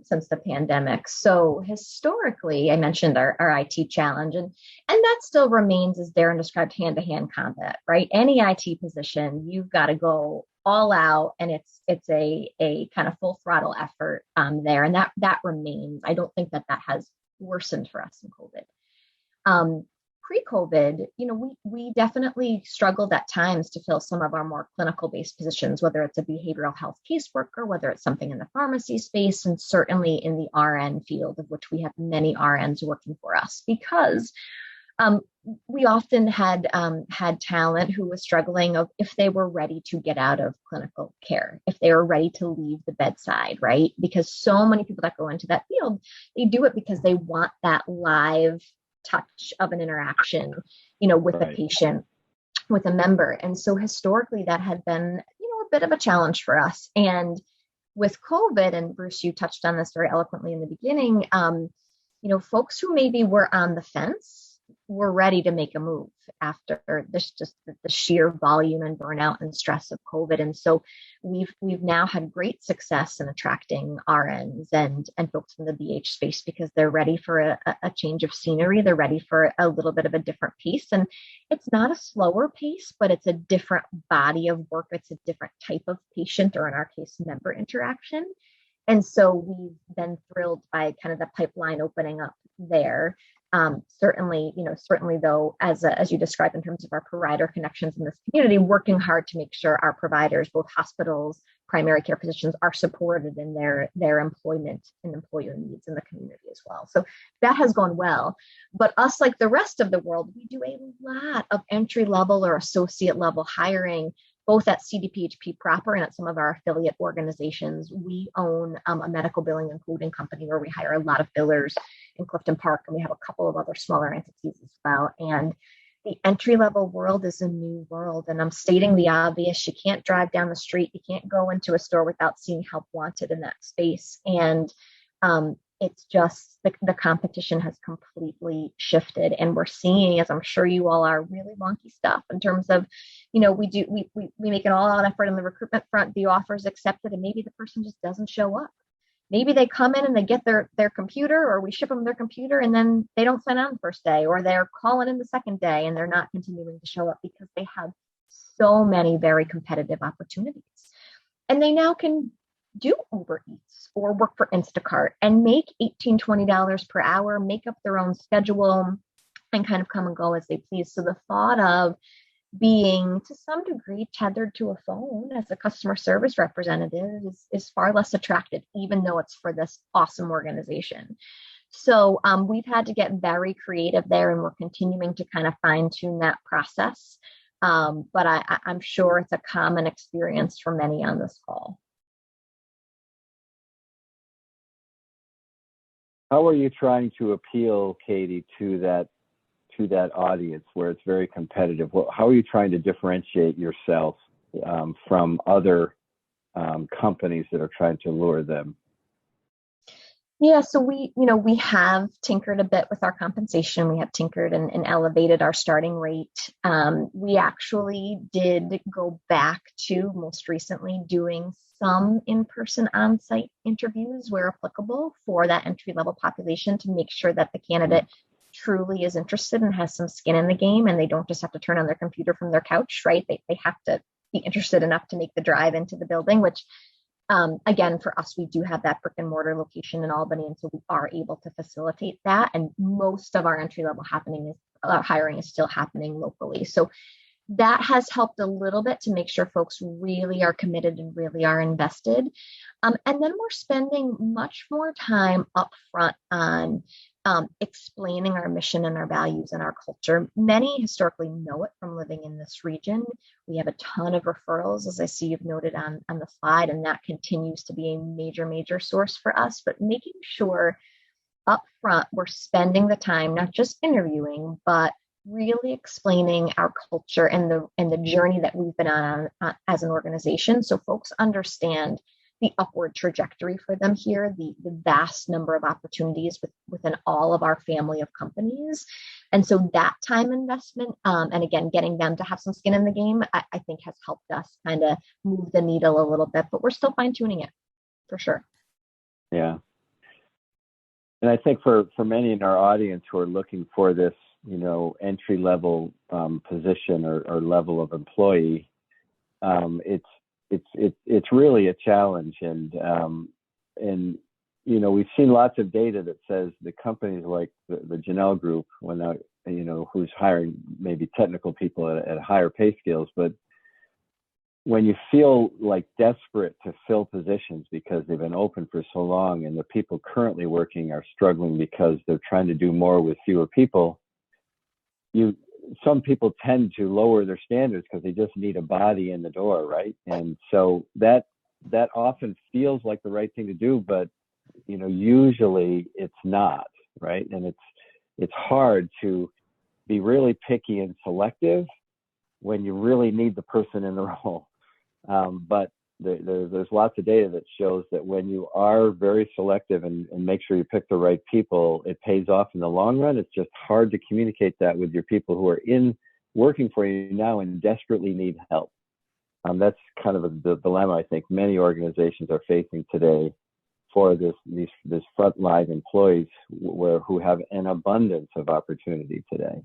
since the pandemic. So historically, I mentioned our IT challenge, and that still remains, as Darren described, hand-to-hand combat, right? Any IT position, you've got to go all out, and it's a kind of full throttle effort there, and that remains. I don't think that has worsened for us in COVID. Pre-COVID, you know, we definitely struggled at times to fill some of our more clinical-based positions, whether it's a behavioral health caseworker, whether it's something in the pharmacy space, and certainly in the RN field, of which we have many RNs working for us, because we often had talent who was struggling of if they were ready to get out of clinical care, if they were ready to leave the bedside, right? Because so many people that go into that field, they do it because they want that live touch of an interaction, you know, with a patient, with a member. And so historically that had been, you know, a bit of a challenge for us. And with COVID, and Bruce, you touched on this very eloquently in the beginning, you know, folks who maybe were on the fence were ready to make a move after this, just the sheer volume and burnout and stress of COVID. And so we've now had great success in attracting RNs and folks from the BH space, because they're ready for a change of scenery. They're ready for a little bit of a different pace. And it's not a slower pace, but it's a different body of work. It's a different type of patient, or in our case, member interaction. And so we've been thrilled by kind of the pipeline opening up there. Certainly, certainly though, as you described in terms of our provider connections in this community, working hard to make sure our providers, both hospitals, primary care physicians, are supported in their employment and employer needs in the community as well. So that has gone well. But us, like the rest of the world, we do a lot of entry level or associate level hiring, both at CDPHP proper and at some of our affiliate organizations. We own a medical billing and coding company where we hire a lot of billers in Clifton Park, and we have a couple of other smaller entities as well. And the entry level world is a new world. And I'm stating the obvious. You can't drive down the street. You can't go into a store without seeing help wanted in that space. And it's just the competition has completely shifted. And we're seeing, as I'm sure you all are, really wonky stuff in terms of, we make an all out effort on the recruitment front, the offers accepted, and maybe the person just doesn't show up. Maybe they come in and they get their computer, or we ship them their computer, and then they don't sign on the first day, or they're calling in the second day and they're not continuing to show up because they have so many very competitive opportunities. And they now can do Uber Eats or work for Instacart and make $18, $20 per hour, make up their own schedule, and kind of come and go as they please. So the thought of being to some degree tethered to a phone as a customer service representative is far less attractive, even though it's for this awesome organization. So we've had to get very creative there, and we're continuing to kind of fine tune that process. But I'm sure it's a common experience for many on this call. How are you trying to appeal, Katie, to that audience where it's very competitive? How are you trying to differentiate yourself from other companies that are trying to lure them? Yeah, so we have tinkered a bit with our compensation. We have tinkered and elevated our starting rate. We actually did go back to most recently doing some in-person on-site interviews where applicable for that entry-level population to make sure that the candidate truly is interested and has some skin in the game, and they don't just have to turn on their computer from their couch, right? They have to be interested enough to make the drive into the building, which again, for us, we do have that brick and mortar location in Albany, and so we are able to facilitate that. And most of our entry level hiring is still happening locally. So that has helped a little bit to make sure folks really are committed and really are invested. And then we're spending much more time up front on explaining our mission and our values and our culture. Many historically know it from living in this region. We have a ton of referrals, as I see you've noted on the slide, and that continues to be a major source for us. But making sure up front we're spending the time, not just interviewing, but really explaining our culture and the journey that we've been on as an organization, so folks understand the upward trajectory for them here, the vast number of opportunities within all of our family of companies. And so that time investment, and again, getting them to have some skin in the game, I think has helped us kind of move the needle a little bit, but we're still fine tuning it for sure. Yeah. And I think for many in our audience who are looking for this, entry level position or level of employee, it's really a challenge, and we've seen lots of data that says the companies like the Jahnel group, who's hiring maybe technical people at higher pay scales, but when you feel like desperate to fill positions because they've been open for so long and the people currently working are struggling because they're trying to do more with fewer people, some people tend to lower their standards because they just need a body in the door, right? And so that often feels like the right thing to do, but usually it's not, right? And it's hard to be really picky and selective when you really need the person in the role. But there's lots of data that shows that when you are very selective and make sure you pick the right people, it pays off in the long run. It's just hard to communicate that with your people who are working for you now and desperately need help. That's kind of the dilemma I think many organizations are facing today for this frontline employees who have an abundance of opportunity today.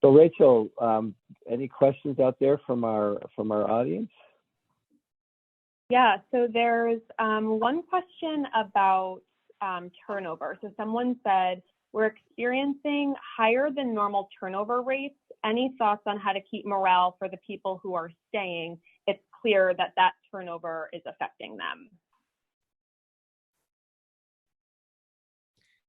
So Rachel, any questions out there from our audience? Yeah, so there's one question about turnover. So someone said, we're experiencing higher than normal turnover rates. Any thoughts on how to keep morale for the people who are staying? It's clear that that turnover is affecting them.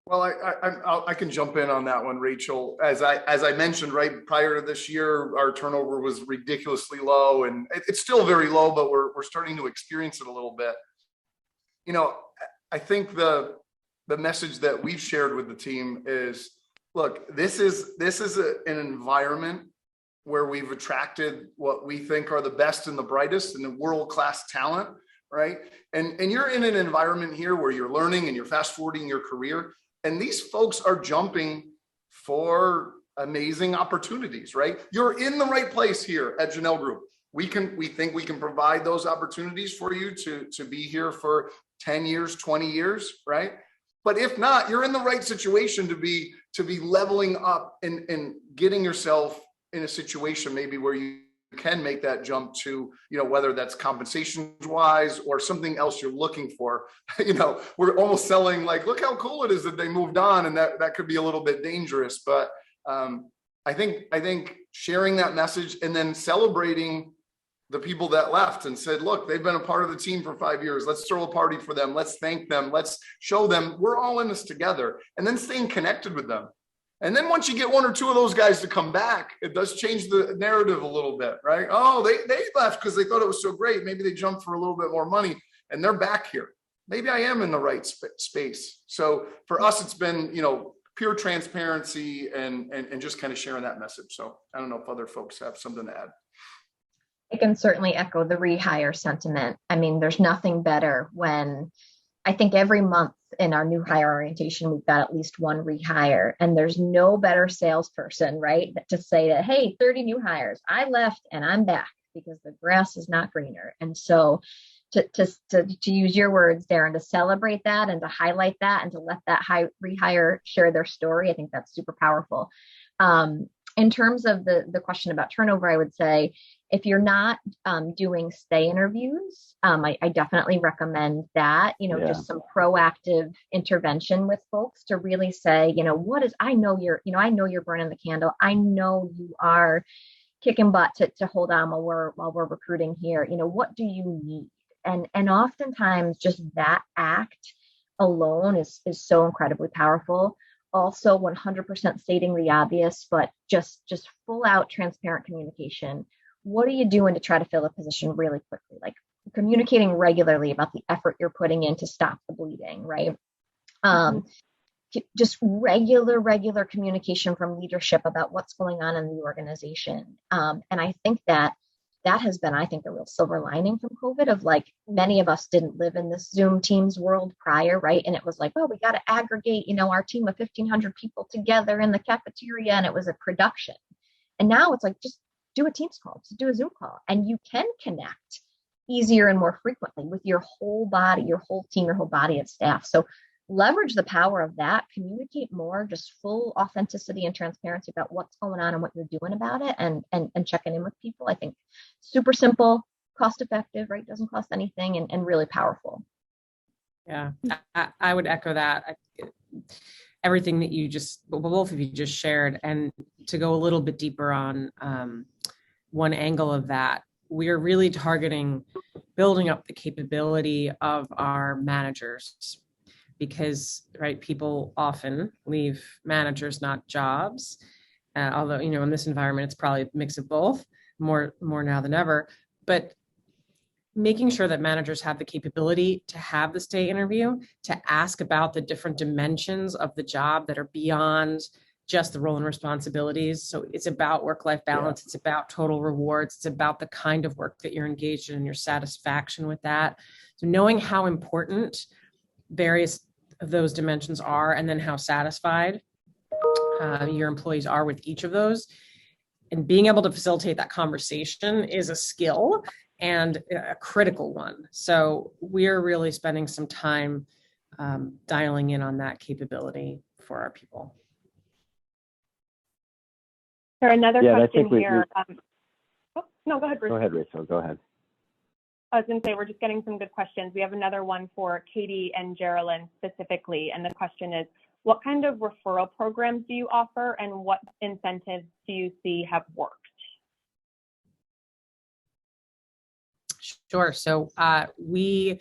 Well, I can jump in on that one, Rachel. As I mentioned, right prior to this year, our turnover was ridiculously low, and it's still very low, but we're starting to experience it a little bit. You know, I think the message that we've shared with the team is, look, this is an environment where we've attracted what we think are the best and the brightest and the world-class talent, right? And you're in an environment here where you're learning and you're fast forwarding your career. And these folks are jumping for amazing opportunities, right? You're in the right place here at Jahnel Group. We think we can provide those opportunities for you to be here for 10 years, 20 years, right? But if not, you're in the right situation to be leveling up and getting yourself in a situation maybe where you can make that jump to, you know, whether that's compensation wise or something else you're looking for. You know, we're almost selling like, look how cool it is that they moved on, and that could be a little bit dangerous. But I think sharing that message and then celebrating the people that left and said, look, they've been a part of the team for 5 years. Let's throw a party for them. Let's thank them. Let's show them we're all in this together, and then staying connected with them. And then once you get one or two of those guys to come back, it does change the narrative a little bit, right? Oh, they left because they thought it was so great. Maybe they jumped for a little bit more money and they're back here. Maybe I am in the right space. So for us, it's been, you know, pure transparency and just kind of sharing that message. So I don't know if other folks have something to add. I can certainly echo the rehire sentiment. I mean, there's nothing better when I think every month in our new hire orientation, we've got at least one rehire, and there's no better salesperson, right? To say that, hey, 30 new hires, I left and I'm back, because the grass is not greener. And so to use your words, Darren, to celebrate that and to highlight that and to let that rehire share their story, I think that's super powerful. In terms of the question about turnover, I would say, if you're not doing stay interviews, I definitely recommend that, just some proactive intervention with folks to really say, I know you're burning the candle. I know you are kicking butt to hold on while we're recruiting here. What do you need? And oftentimes just that act alone is so incredibly powerful. Also 100% stating the obvious, but just full out transparent communication. What are you doing to try to fill a position really quickly? Like communicating regularly about the effort you're putting in to stop the bleeding, right? Just regular communication from leadership about what's going on in the organization. And I think that has been, a real silver lining from COVID, of like, many of us didn't live in this Zoom Teams world prior, right? And it was like, well, we got to aggregate, our team of 1,500 people together in the cafeteria, and it was a production. And now it's like, just do a Teams call, just do a Zoom call, and you can connect easier and more frequently with your whole body, your whole team, your whole body of staff. So leverage the power of that, communicate more, just full authenticity and transparency about what's going on and what you're doing about it, and checking in with people. I think super simple, cost effective, right? Doesn't cost anything, and really powerful. Yeah, I would echo that. Everything that both of you just shared, and to go a little bit deeper on one angle of that, we're really targeting building up the capability of our managers. Because, right, people often leave managers, not jobs. Although, in this environment, it's probably a mix of both, more now than ever. But making sure that managers have the capability to have the stay interview, to ask about the different dimensions of the job that are beyond just the role and responsibilities. So it's about work-life balance. Yeah. It's about total rewards. It's about the kind of work that you're engaged in and your satisfaction with that. So knowing how important various of those dimensions are, and then how satisfied your employees are with each of those, and being able to facilitate that conversation is a skill and a critical one. So we're really spending some time dialing in on that capability for our people. There's another question here. No, go ahead, Bruce. Go ahead, Rachel. Go ahead. I was going to say, we're just getting some good questions. We have another one for Katie and Jeralyn specifically. And the question is, what kind of referral programs do you offer and what incentives do you see have worked? Sure. So we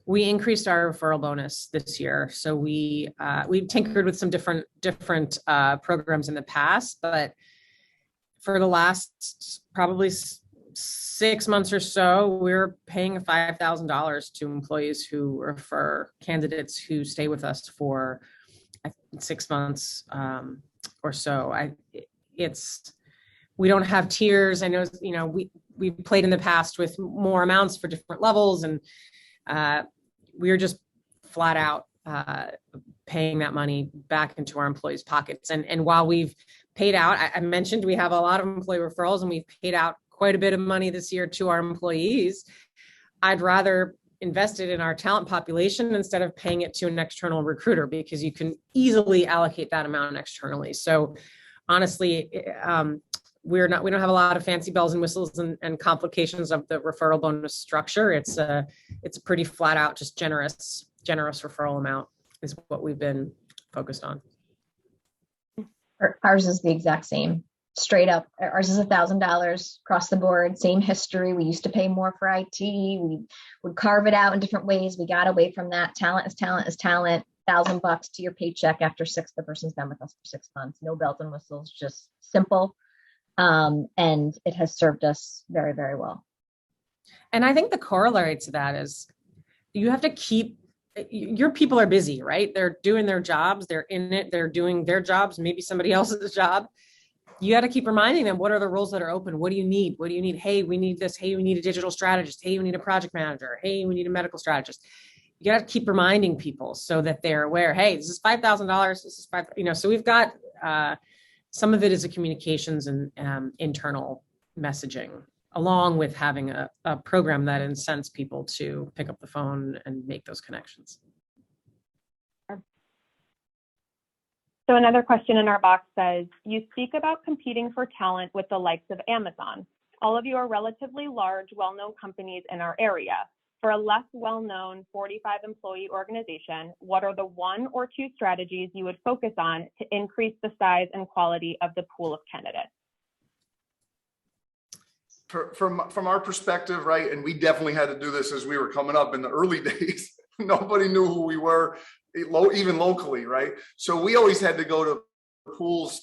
increased our referral bonus this year. So we tinkered with some different programs in the past, but for the last probably 6 months or so, we're paying $5,000 to employees who refer candidates who stay with us for 6 months or so. We don't have tiers. I know, we played in the past with more amounts for different levels, and we're just flat out paying that money back into our employees' pockets. And while we've paid out, I mentioned we have a lot of employee referrals, and we've paid out quite a bit of money this year to our employees. I'd rather invest it in our talent population instead of paying it to an external recruiter, because you can easily allocate that amount externally. So honestly, we don't have a lot of fancy bells and whistles and complications of the referral bonus structure. It's a pretty flat out, just generous referral amount is what we've been focused on. Ours is the exact same. Straight up, ours is $1,000 across the board, same history. We used to pay more for IT. We would carve it out in different ways. We got away from that. Talent is talent is talent. $1,000 to your paycheck after the person's been with us for 6 months. No bells and whistles, just simple. And it has served us very, very well. And I think the corollary to that is you have to keep, your people are busy, right? They're doing their jobs. They're in it. They're doing their jobs, maybe somebody else's job. You got to keep reminding them, what are the roles that are open? What do you need? What do you need? Hey, we need this. Hey, we need a digital strategist. Hey, we need a project manager. Hey, we need a medical strategist. You got to keep reminding people so that they're aware, hey, this is $5,000. This is so we've got, some of it is a communications and internal messaging, along with having a program that incents people to pick up the phone and make those connections. So another question in our box says, you speak about competing for talent with the likes of Amazon. All of you are relatively large, well-known companies in our area. For a less well-known 45 employee organization, what are the 1 or 2 strategies you would focus on to increase the size and quality of the pool of candidates? From our perspective, right, and we definitely had to do this as we were coming up in the early days. Nobody knew who we were, even locally, right? So we always had to go to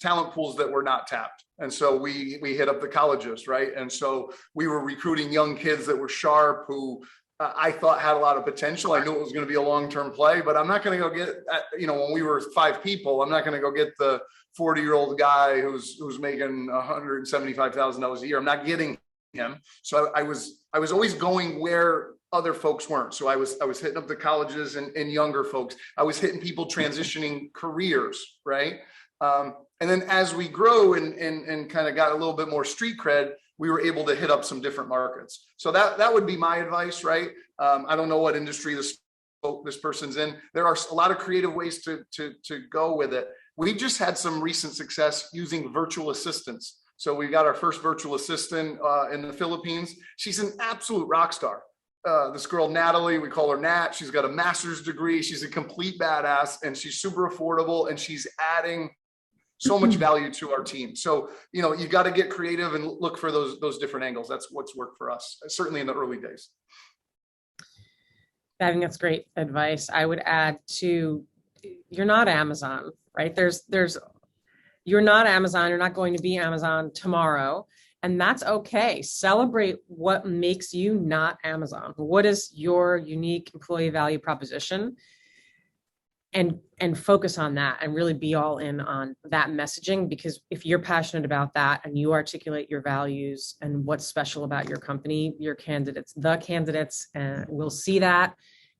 talent pools that were not tapped. And so we hit up the colleges, right? And so we were recruiting young kids that were sharp, who I thought had a lot of potential. I knew it was going to be a long-term play, but I'm not going to go get, when we were 5 people, I'm not going to go get the 40-year-old guy who's making $175,000 a year. I'm not getting him. So I was always going where other folks weren't. So I was hitting up the colleges and younger folks. I was hitting people transitioning careers, right? And then as we grow and kind of got a little bit more street cred, we were able to hit up some different markets. So that would be my advice, right? I don't know what industry this person's in. There are a lot of creative ways to go with it. We just had some recent success using virtual assistants. So we got our first virtual assistant in the Philippines. She's an absolute rock star. This girl, Natalie, we call her Nat. She's got a master's degree. She's a complete badass, and she's super affordable, and she's adding so much value to our team. So, you got to get creative and look for those different angles. That's what's worked for us, certainly in the early days. I think that's great advice. I would add to, you're not Amazon, right? You're not Amazon. You're not going to be Amazon tomorrow. And that's okay. Celebrate what makes you not Amazon. What is your unique employee value proposition? And focus on that and really be all in on that messaging, because if you're passionate about that and you articulate your values and what's special about your company, the candidates will see that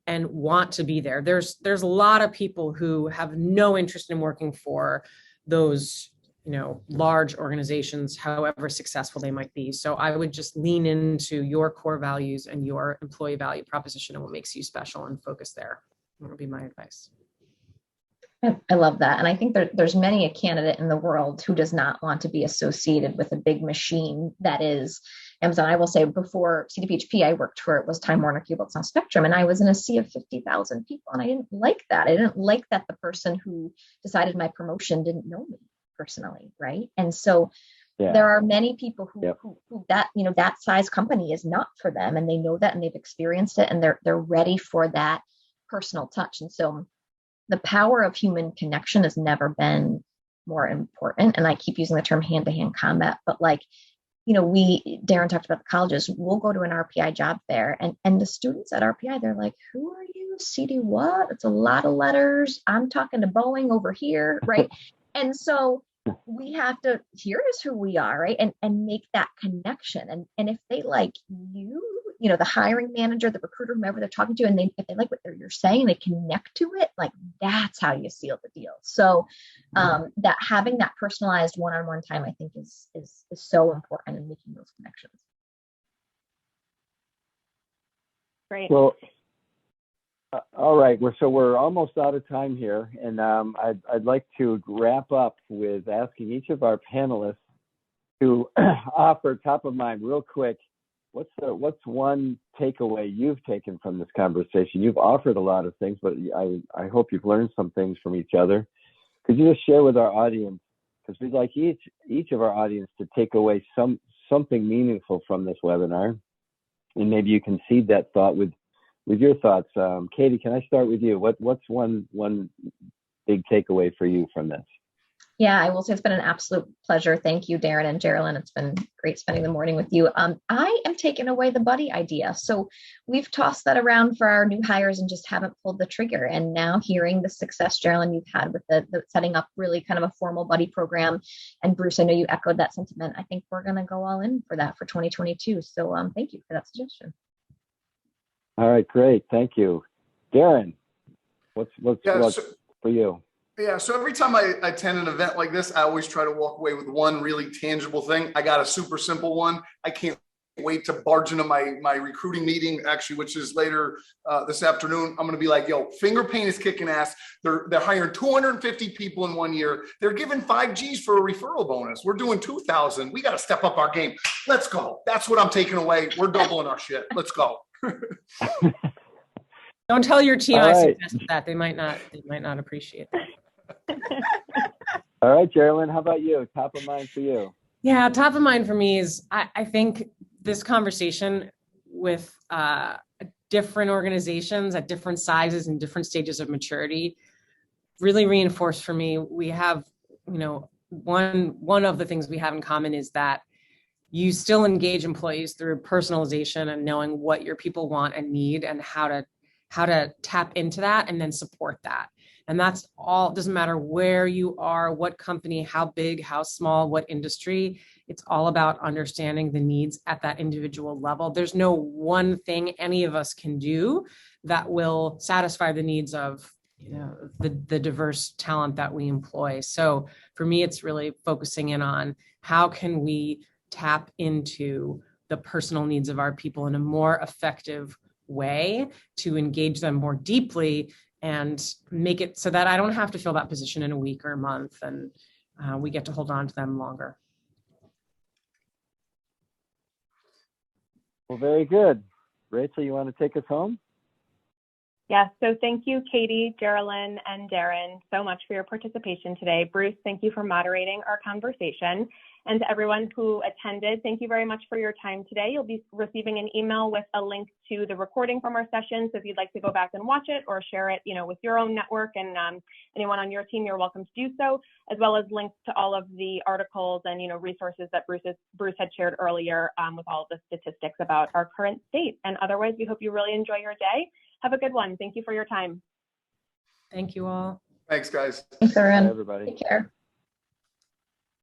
and want to be there. There's a lot of people who have no interest in working for those, large organizations, however successful they might be. So I would just lean into your core values and your employee value proposition and what makes you special, and focus there. That would be my advice. I love that. And I think there's many a candidate in the world who does not want to be associated with a big machine that is Amazon. I will say before CDPHP, I worked for, it was Time Warner Cable, it's now Spectrum, and I was in a sea of 50,000 people. And I didn't like that. I didn't like that the person who decided my promotion didn't know me personally, right? And so there are many people who that, you know, that size company is not for them, and they know that, and they've experienced it, and they're ready for that personal touch. And so the power of human connection has never been more important. And I keep using the term hand-to-hand combat, but like, you know, Darren talked about the colleges, we'll go to an RPI job fair, and the students at RPI, they're like, who are you? CD what? It's a lot of letters. I'm talking to Boeing over here, right? And so we have to, here is who we are, right? And make that connection. And if they like you know, the hiring manager, the recruiter, whomever they're talking to, and if they like what you're saying, they connect to it, like that's how you seal the deal. So that having that personalized one-on-one time, I think is so important in making those connections. Great. Well, all right. We're almost out of time here, and I'd like to wrap up with asking each of our panelists to offer top of mind real quick. What's one takeaway you've taken from this conversation? You've offered a lot of things, but I hope you've learned some things from each other. Could you just share with our audience, because we'd like each of our audience to take away something meaningful from this webinar, and maybe you can seed that thought with your thoughts. Katie, can I start with you? What's one big takeaway for you from this? Yeah, I will say it's been an absolute pleasure. Thank you, Darren and Jeralyn. It's been great spending the morning with you. I am taking away the buddy idea. So we've tossed that around for our new hires and just haven't pulled the trigger. And now hearing the success, Jeralyn, you've had with the setting up really kind of a formal buddy program. And Bruce, I know you echoed that sentiment. I think we're going to go all in for that for 2022. So thank you for that suggestion. All right, great. Thank you. Darren, what's for you? Yeah, so every time I attend an event like this, I always try to walk away with one really tangible thing. I got a super simple one. I can't wait to barge into my recruiting meeting, actually, which is later this afternoon. I'm going to be like, yo, Fingerpaint is kicking ass. They're hiring 250 people in 1 year. They're giving 5 Gs for a referral bonus. We're doing 2,000. We got to step up our game. Let's go. That's what I'm taking away. We're doubling our shit. Let's go. Don't tell your team I right. suggested that. They might not appreciate that. All right, Jeralyn, how about you? Top of mind for you? Yeah, top of mind for me is I think this conversation with different organizations at different sizes and different stages of maturity really reinforced for me. We have, you know, one of the things we have in common is that you still engage employees through personalization and knowing what your people want and need and how to tap into that and then support that. And that's all, doesn't matter where you are, what company, how big, how small, what industry, it's all about understanding the needs at that individual level. There's no one thing any of us can do that will satisfy the needs of, you know, the diverse talent that we employ. So for me, it's really focusing in on how can we tap into the personal needs of our people in a more effective way to engage them more deeply and make it so that I don't have to fill that position in a week or a month, and we get to hold on to them longer. Well, very good. Rachel, you want to take us home? Yes, so thank you, Katie, Jeralyn, and Darren, so much for your participation today. Bruce, thank you for moderating our conversation. And to everyone who attended, thank you very much for your time today. You'll be receiving an email with a link to the recording from our session. So if you'd like to go back and watch it or share it, you know, with your own network and anyone on your team, you're welcome to do so, as well as links to all of the articles and, you know, resources that Bruce had shared earlier with all of the statistics about our current state. And otherwise, we hope you really enjoy your day. Have a good one. Thank you for your time. Thank you all. Thanks, guys. Thanks, everyone. Bye, everybody. Take care.